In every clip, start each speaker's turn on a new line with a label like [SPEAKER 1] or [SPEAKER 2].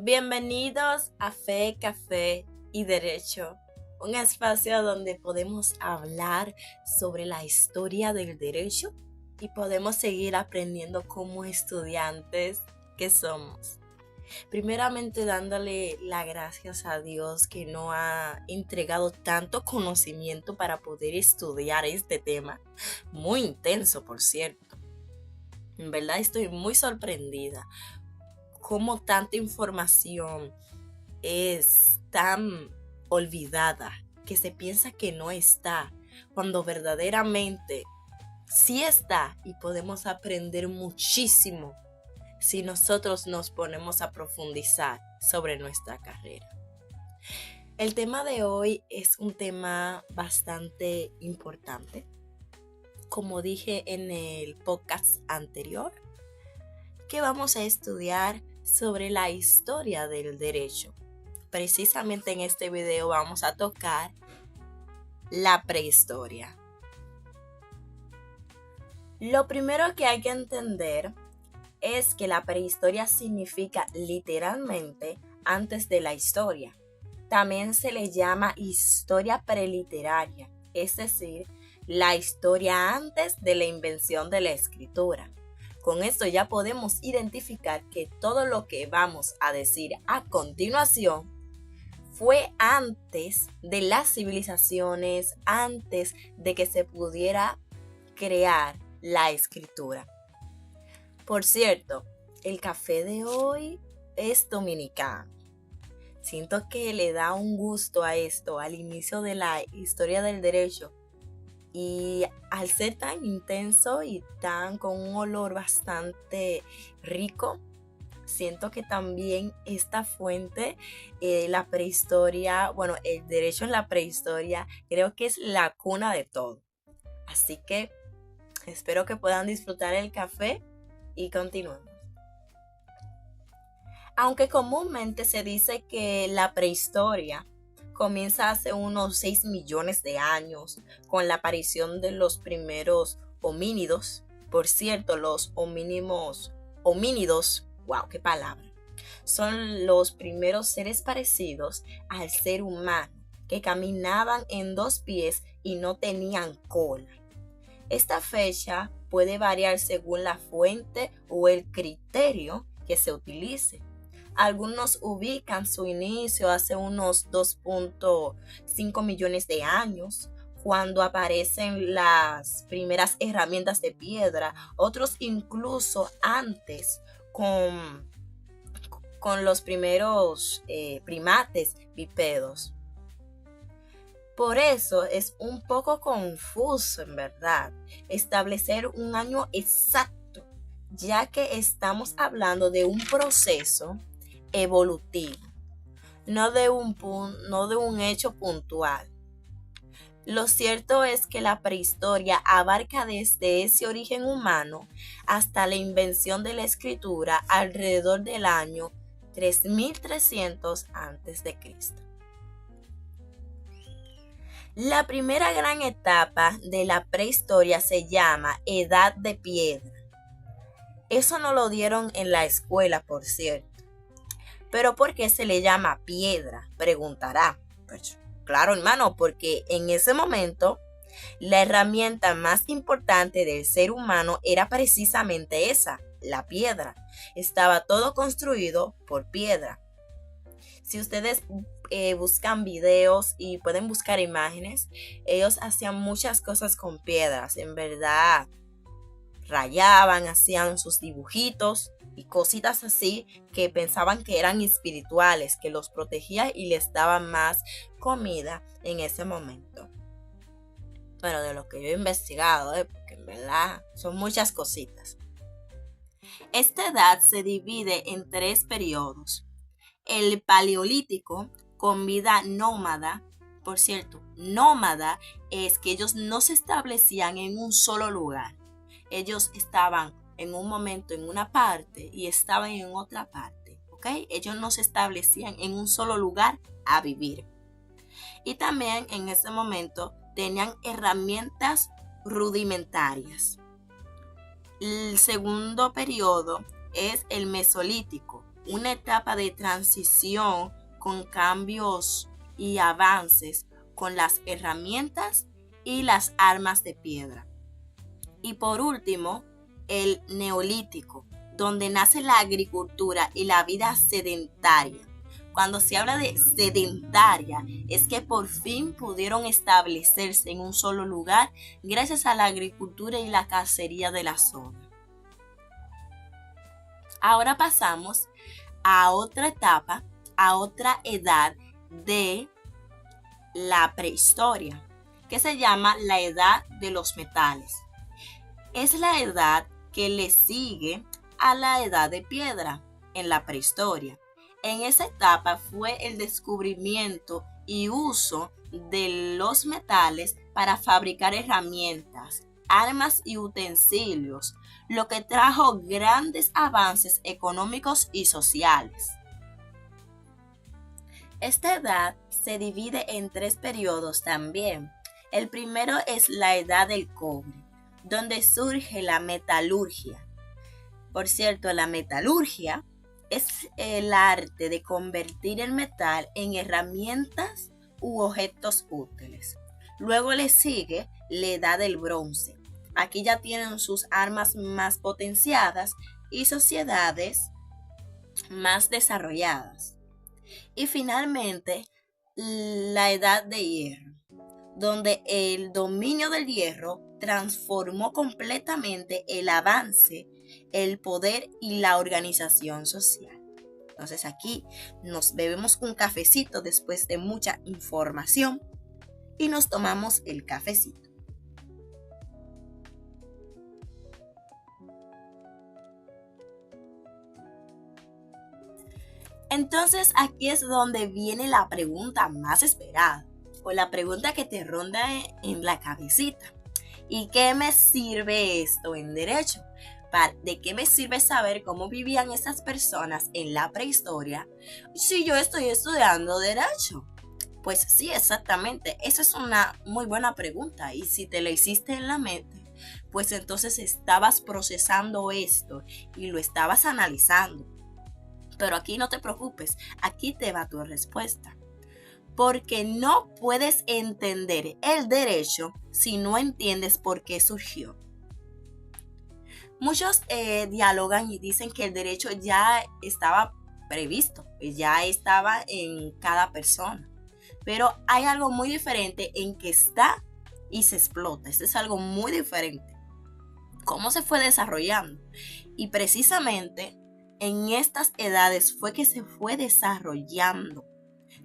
[SPEAKER 1] Bienvenidos a Fe, Café y Derecho, un espacio donde podemos hablar sobre la historia del derecho y podemos seguir aprendiendo como estudiantes que somos. Primeramente dándole las gracias a Dios que nos ha entregado tanto conocimiento para poder estudiar este tema, muy intenso por cierto. En verdad estoy muy sorprendida cómo tanta información es tan olvidada que se piensa que no está, cuando verdaderamente sí está y podemos aprender muchísimo si nosotros nos ponemos a profundizar sobre nuestra carrera. El tema de hoy es un tema bastante importante. Como dije en el podcast anterior, que vamos a estudiar sobre la historia del derecho. Precisamente en este video vamos a tocar la prehistoria. Lo primero que hay que entender es que la prehistoria significa literalmente antes de la historia. También se le llama historia preliteraria, es decir, la historia antes de la invención de la escritura. Con esto ya podemos identificar que todo lo que vamos a decir a continuación fue antes de las civilizaciones, antes de que se pudiera crear la escritura. Por cierto, el café de hoy es dominicano. Siento que le da un gusto a esto al inicio de la historia del derecho. Y al ser tan intenso y tan con un olor bastante rico, siento que también esta fuente, la prehistoria, el derecho en la prehistoria, creo que es la cuna de todo. Así que espero que puedan disfrutar el café y continuemos. Aunque comúnmente se dice que la prehistoria comienza hace unos 6 millones de años con la aparición de los primeros homínidos. Por cierto, los homínidos, wow, qué palabra, son los primeros seres parecidos al ser humano que caminaban en 2 pies y no tenían cola. Esta fecha puede variar según la fuente o el criterio que se utilice. Algunos ubican su inicio hace unos 2.5 millones de años, cuando aparecen las primeras herramientas de piedra. Otros incluso antes, con los primeros primates bípedos. Por eso es un poco confuso, en verdad, establecer un año exacto, ya que estamos hablando de un proceso evolutivo, no de un hecho puntual. Lo cierto es que la prehistoria abarca desde ese origen humano hasta la invención de la escritura alrededor del año 3300 a.C. La primera gran etapa de la prehistoria se llama Edad de Piedra. Eso no lo dieron en la escuela, por cierto. ¿Pero por qué se le llama piedra?, preguntará. Pues, claro, hermano, porque en ese momento la herramienta más importante del ser humano era precisamente esa, la piedra. Estaba todo construido por piedra. Si ustedes buscan videos y pueden buscar imágenes, ellos hacían muchas cosas con piedras, en verdad. Rayaban, hacían sus dibujitos y cositas así que pensaban que eran espirituales, que los protegía y les daban más comida en ese momento. Pero de lo que yo he investigado, porque en verdad son muchas cositas. Esta edad se divide en 3 periodos. El paleolítico, con vida nómada. Por cierto, nómada es que ellos no se establecían en un solo lugar. Ellos estaban en un momento en una parte y estaban en otra parte, ¿ok? Ellos no se establecían en un solo lugar a vivir. Y también en ese momento tenían herramientas rudimentarias. El segundo periodo es el mesolítico, una etapa de transición con cambios y avances con las herramientas y las armas de piedra. Y por último, el Neolítico, donde nace la agricultura y la vida sedentaria. Cuando se habla de sedentaria, es que por fin pudieron establecerse en un solo lugar gracias a la agricultura y la cacería de la zona. Ahora pasamos a otra etapa, a otra edad de la prehistoria, que se llama la edad de los metales. Es la edad que le sigue a la edad de piedra en la prehistoria. En esa etapa fue el descubrimiento y uso de los metales para fabricar herramientas, armas y utensilios, lo que trajo grandes avances económicos y sociales. Esta edad se divide en 3 periodos también. El primero es la edad del cobre, donde surge la metalurgia. Por cierto, la metalurgia es el arte de convertir el metal en herramientas u objetos útiles. Luego le sigue la edad del bronce. Aquí ya tienen sus armas más potenciadas y sociedades más desarrolladas. Y finalmente, la edad de hierro, donde el dominio del hierro transformó completamente el avance, el poder y la organización social. Entonces aquí nos bebemos un cafecito después de mucha información y nos tomamos el cafecito. Entonces aquí es donde viene la pregunta más esperada, o la pregunta que te ronda en la cabecita. ¿Y qué me sirve esto en derecho? ¿De qué me sirve saber cómo vivían esas personas en la prehistoria si yo estoy estudiando derecho? Pues sí, exactamente. Esa es una muy buena pregunta. Y si te la hiciste en la mente, pues entonces estabas procesando esto y lo estabas analizando. Pero aquí no te preocupes, aquí te va tu respuesta. Porque no puedes entender el derecho si no entiendes por qué surgió. Muchos dialogan y dicen que el derecho ya estaba previsto, ya estaba en cada persona. Pero hay algo muy diferente en que está y se explota. Esto es algo muy diferente. ¿Cómo se fue desarrollando? Y precisamente en estas edades fue que se fue desarrollando.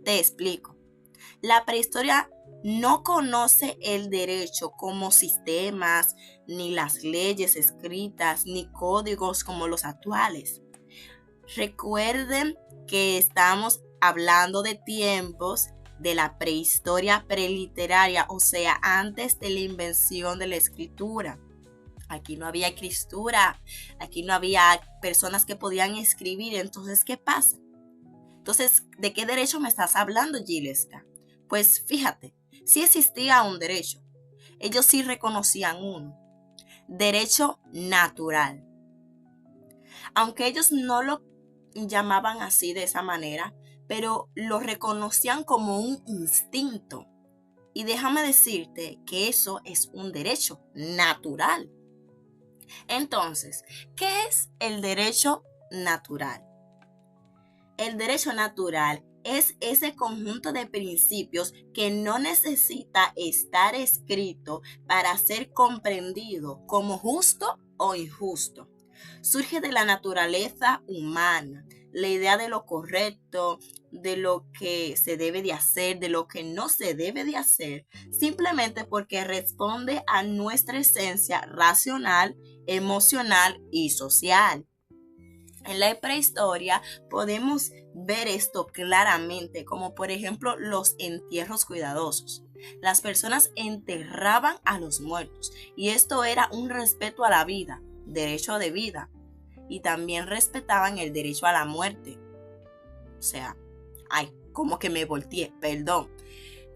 [SPEAKER 1] Te explico. La prehistoria no conoce el derecho como sistemas, ni las leyes escritas, ni códigos como los actuales. Recuerden que estamos hablando de tiempos de la prehistoria preliteraria, o sea, antes de la invención de la escritura. Aquí no había escritura, aquí no había personas que podían escribir. Entonces, ¿qué pasa? Entonces, ¿de qué derecho me estás hablando, Gileska? Pues fíjate, sí existía un derecho. Ellos sí reconocían uno. Derecho natural. Aunque ellos no lo llamaban así de esa manera, pero lo reconocían como un instinto. Y déjame decirte que eso es un derecho natural. Entonces, ¿qué es el derecho natural? El derecho natural es ese conjunto de principios que no necesita estar escrito para ser comprendido como justo o injusto. Surge de la naturaleza humana, la idea de lo correcto, de lo que se debe de hacer, de lo que no se debe de hacer, simplemente porque responde a nuestra esencia racional, emocional y social. En la prehistoria podemos ver esto claramente, como por ejemplo los entierros cuidadosos. Las personas enterraban a los muertos y esto era un respeto a la vida, derecho de vida, y también respetaban el derecho a la muerte. O sea, como que me volteé, perdón.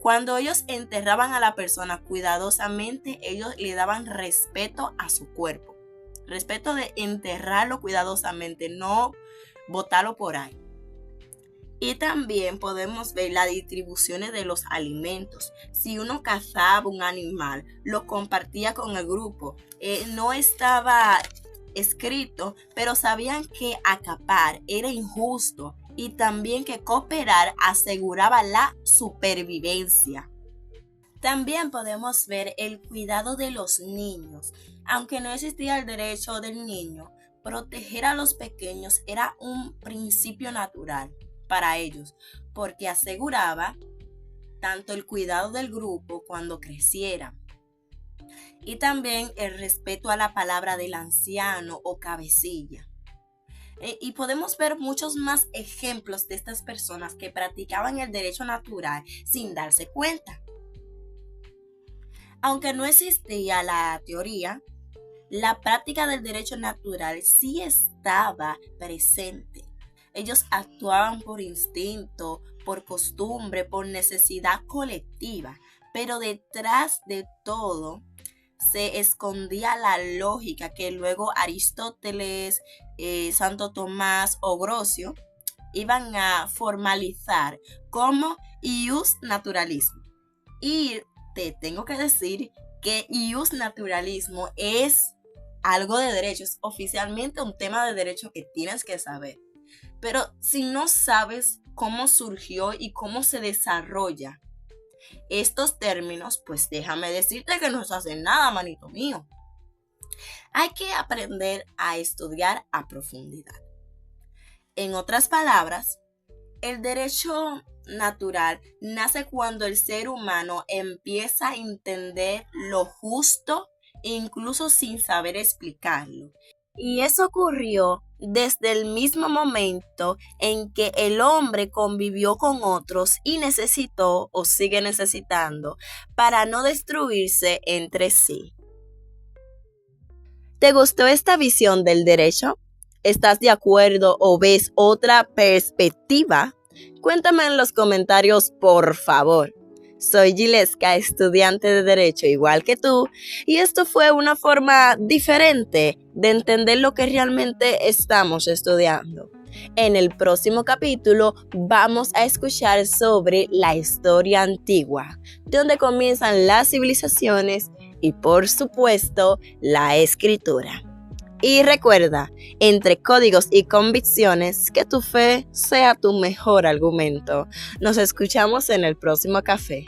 [SPEAKER 1] Cuando ellos enterraban a la persona cuidadosamente, ellos le daban respeto a su cuerpo. Respeto de enterrarlo cuidadosamente, no bótalo por ahí. Y también podemos ver las distribuciones de los alimentos. Si uno cazaba un animal, lo compartía con el grupo. No estaba escrito, pero sabían que acapar era injusto y también que cooperar aseguraba la supervivencia. También podemos ver el cuidado de los niños. Aunque no existía el derecho del niño, proteger a los pequeños era un principio natural para ellos, porque aseguraba tanto el cuidado del grupo cuando crecieran y también el respeto a la palabra del anciano o cabecilla. Y podemos ver muchos más ejemplos de estas personas que practicaban el derecho natural sin darse cuenta. Aunque no existía la teoría, la práctica del derecho natural sí estaba presente. Ellos actuaban por instinto, por costumbre, por necesidad colectiva, pero detrás de todo se escondía la lógica que luego Aristóteles, Santo Tomás o Grocio iban a formalizar como ius naturalismo. Y te tengo que decir que ius naturalismo es algo de derecho, es oficialmente un tema de derecho que tienes que saber. Pero si no sabes cómo surgió y cómo se desarrolla estos términos, pues déjame decirte que no se hace nada, manito mío. Hay que aprender a estudiar a profundidad. En otras palabras, el derecho natural nace cuando el ser humano empieza a entender lo justo, incluso sin saber explicarlo. Y eso ocurrió desde el mismo momento en que el hombre convivió con otros y necesitó o sigue necesitando para no destruirse entre sí. ¿Te gustó esta visión del derecho? ¿Estás de acuerdo o ves otra perspectiva? Cuéntame en los comentarios, por favor. Soy Gileska, estudiante de Derecho igual que tú, y esto fue una forma diferente de entender lo que realmente estamos estudiando. En el próximo capítulo vamos a escuchar sobre la historia antigua, donde comienzan las civilizaciones y, por supuesto, la escritura. Y recuerda, entre códigos y convicciones, que tu fe sea tu mejor argumento. Nos escuchamos en el próximo café.